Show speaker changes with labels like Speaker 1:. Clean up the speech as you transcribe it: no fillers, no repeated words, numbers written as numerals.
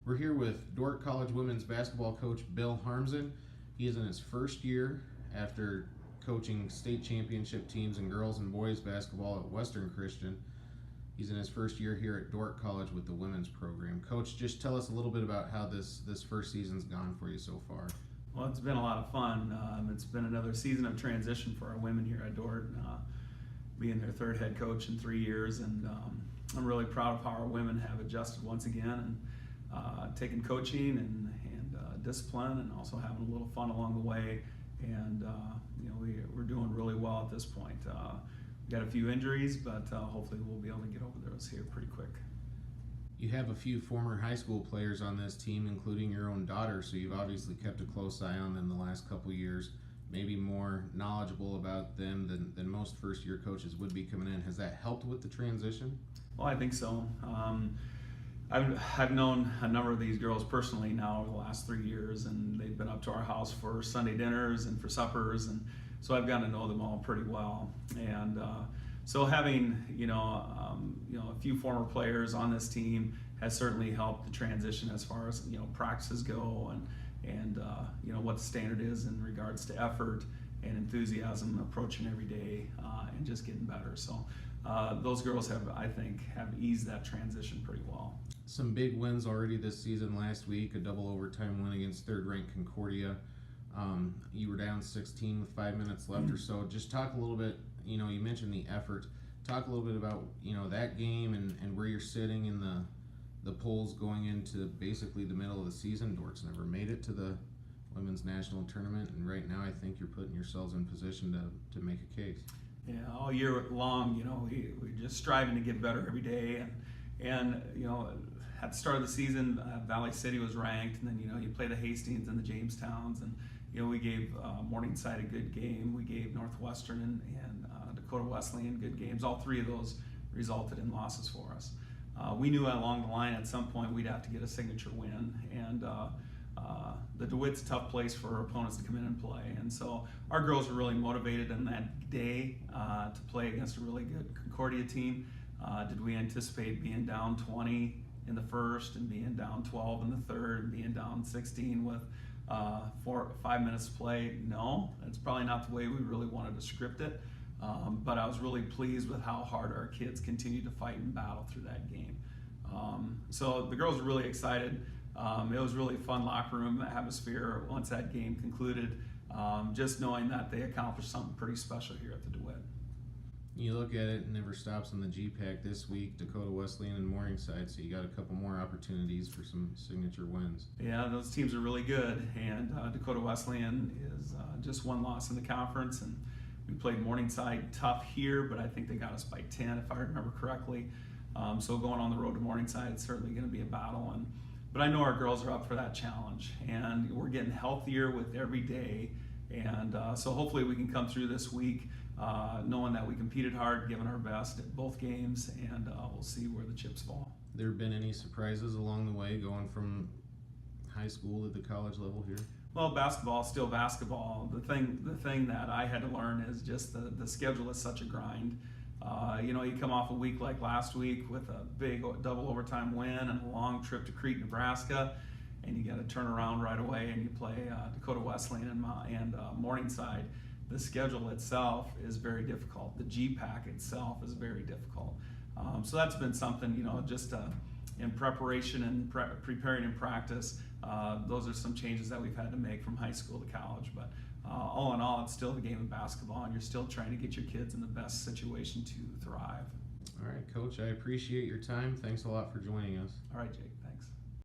Speaker 1: We're here with Dordt College women's basketball coach Bill Harmsen. He is in his first year after coaching state championship teams in girls and boys basketball at Western Christian. He's in his first year here at Dordt College with the women's program. Coach, just tell us a little bit about how this first season's gone for you so far.
Speaker 2: Well, it's been a lot of fun. It's been another season of transition for our women here at Dordt, being their third head coach in 3 years, and I'm really proud of how our women have adjusted once again and taken coaching and discipline, and also having a little fun along the way. And we're doing really well at this point. We got a few injuries, but hopefully we'll be able to get over those here pretty quick.
Speaker 1: You have a few former high school players on this team, including your own daughter, so you've obviously kept a close eye on them the last couple years, maybe more knowledgeable about them than most first-year coaches would be coming in. Has that helped with the transition?
Speaker 2: Well, I think so. I've known a number of these girls personally now over the last 3 years, and they've been up to our house for Sunday dinners and for suppers, and so I've gotten to know them all pretty well. And so having a few former players on this team has certainly helped the transition as far as practices go, and what the standard is in regards to effort and enthusiasm approaching every day and just getting better. So those girls have eased that transition pretty well.
Speaker 1: Some big wins already this season. Last week, a double overtime win against third-ranked Concordia. You were down 16 with 5 minutes left or so. Just talk a little bit, you mentioned the effort. Talk a little bit about, that game and where you're sitting in the polls going into basically the middle of the season. Dordt's never made it to the women's national tournament, and right now I think you're putting yourselves in position to make a case.
Speaker 2: Yeah, all year long, we're just striving to get better every day, and at the start of the season, Valley City was ranked, and then you play the Hastings and the Jamestowns, and we gave Morningside a good game. We gave Northwestern and Dakota Wesleyan good games. All three of those resulted in losses for us. We knew along the line at some point we'd have to get a signature win, and the DeWitt's a tough place for our opponents to come in and play, and so our girls were really motivated in that day to play against a really good Concordia team. Did we anticipate being down 20 in the first and being down 12 in the third and being down 16 with 4 or 5 minutes to play? No, that's probably not the way we really wanted to script it, but I was really pleased with how hard our kids continued to fight and battle through that game. So the girls were really excited. It was really a fun locker room atmosphere once that game concluded, just knowing that they accomplished something pretty special here at the DeWitt.
Speaker 1: You look at it, it never stops on the GPAC this week, Dakota Wesleyan and Morningside, so you got a couple more opportunities for some signature wins.
Speaker 2: Yeah, those teams are really good, and Dakota Wesleyan is just one loss in the conference, and we played Morningside tough here, but I think they got us by 10 if I remember correctly. So going on the road to Morningside, it's certainly going to be a battle, but I know our girls are up for that challenge, and we're getting healthier with every day, and so hopefully we can come through this week knowing that we competed hard, given our best at both games, and we'll see where the chips fall.
Speaker 1: There been any surprises along the way going from high school to the college level here?
Speaker 2: Well, basketball is still basketball. The thing that I had to learn is just the schedule is such a grind. You come off a week like last week with a big double overtime win and a long trip to Crete, Nebraska, and you got to turn around right away and you play Dakota Wesleyan and Morningside. The schedule itself is very difficult. The GPAC itself is very difficult. So that's been something, just in preparation and preparing in practice. Those are some changes that we've had to make from high school to college. But all in all, it's still the game of basketball, and you're still trying to get your kids in the best situation to thrive.
Speaker 1: All right, Coach, I appreciate your time. Thanks a lot for joining us.
Speaker 2: All right, Jake.